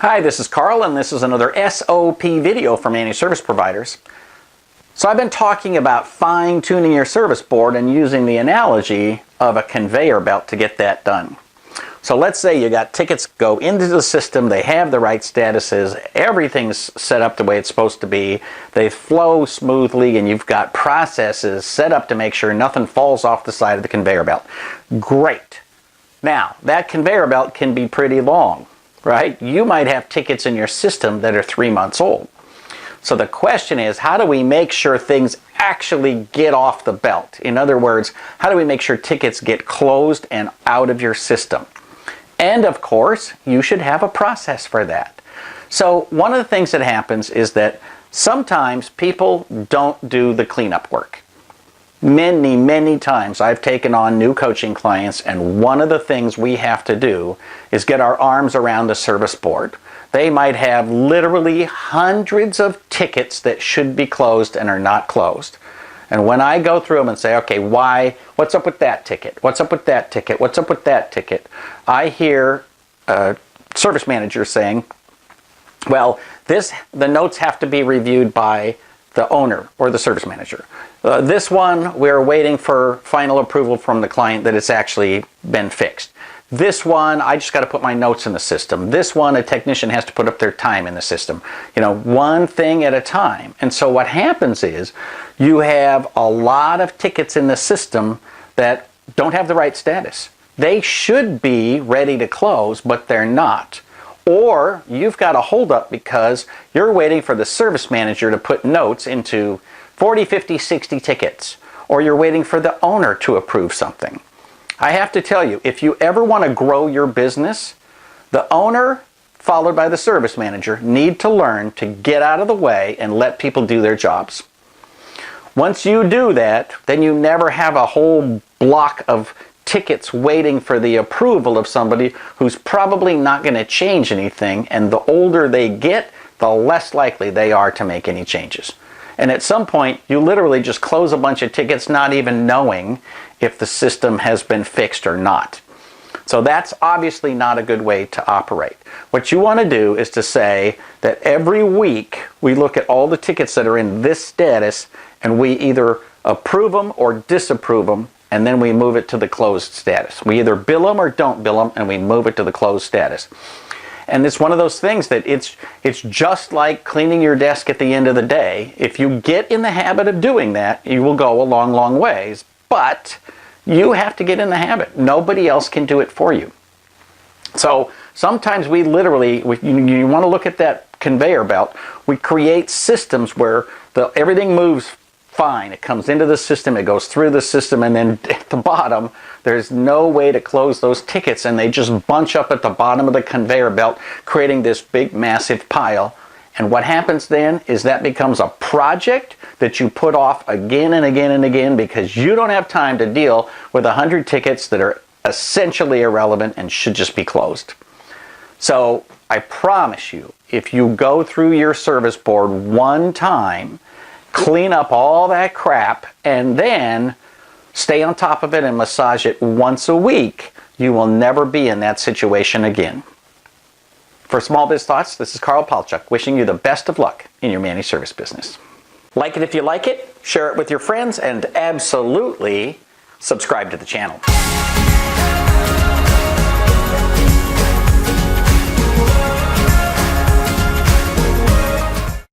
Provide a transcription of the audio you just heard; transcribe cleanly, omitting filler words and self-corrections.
Hi, this is Carl, and this is another SOP video for managed service providers. So I've been talking about fine-tuning your service board and using the analogy of a conveyor belt to get that done. So let's say you got tickets go into the system, they have the right statuses, everything's set up the way it's supposed to be, they flow smoothly, and you've got processes set up to make sure nothing falls off the side of the conveyor belt. Great. Now, that conveyor belt can be pretty long, right? You might have tickets in your system that are 3 months old. So the question is, how do we make sure things actually get off the belt? In other words, how do we make sure tickets get closed and out of your system? And of course, you should have a process for that. So one of the things that happens is that sometimes people don't do the cleanup work. Many times I've taken on new coaching clients, and one of the things we have to do is get our arms around the service board. They might have literally hundreds of tickets that should be closed and are not closed. And when I go through them and say, okay, why? What's up with that ticket? What's up with that ticket? What's up with that ticket? I hear a service manager saying, well, the notes have to be reviewed by the owner or the service manager. This one, we're waiting for final approval from the client that it's actually been fixed. This one, I just got to put my notes in the system. This one, a technician has to put up their time in the system. You know, one thing at a time. And so what happens is you have a lot of tickets in the system that don't have the right status. They should be ready to close, but they're not. Or you've got a holdup because you're waiting for the service manager to put notes into 40, 50, 60 tickets. Or you're waiting for the owner to approve something. I have to tell you, if you ever want to grow your business, the owner followed by the service manager need to learn to get out of the way and let people do their jobs. Once you do that, then you never have a whole block of tickets waiting for the approval of somebody who's probably not going to change anything, and the older they get, the less likely they are to make any changes. And at some point, you literally just close a bunch of tickets not even knowing if the system has been fixed or not. So that's obviously not a good way to operate. What you want to do is to say that every week we look at all the tickets that are in this status, and we either approve them or disapprove them, and then we move it to the closed status. We either bill them or don't bill them, and we move it to the closed status. And it's one of those things that it's just like cleaning your desk at the end of the day. If you get in the habit of doing that, you will go a long ways. But you have to get in the habit. Nobody else can do it for you. So sometimes we literally, you want to look at that conveyor belt, we create systems where everything moves fine. It comes into the system, it goes through the system, and then at the bottom, there's no way to close those tickets, and they just bunch up at the bottom of the conveyor belt, creating this big, massive pile. And what happens then is that becomes a project that you put off again and again and again because you don't have time to deal with 100 tickets that are essentially irrelevant and should just be closed. So I promise you, if you go through your service board one time, clean up all that crap, and then stay on top of it and massage it once a week, you will never be in that situation again. For Small Biz Thoughts, this is Carl Palchuk, wishing you the best of luck in your managed service business. Like it if you like it, share it with your friends, and absolutely subscribe to the channel.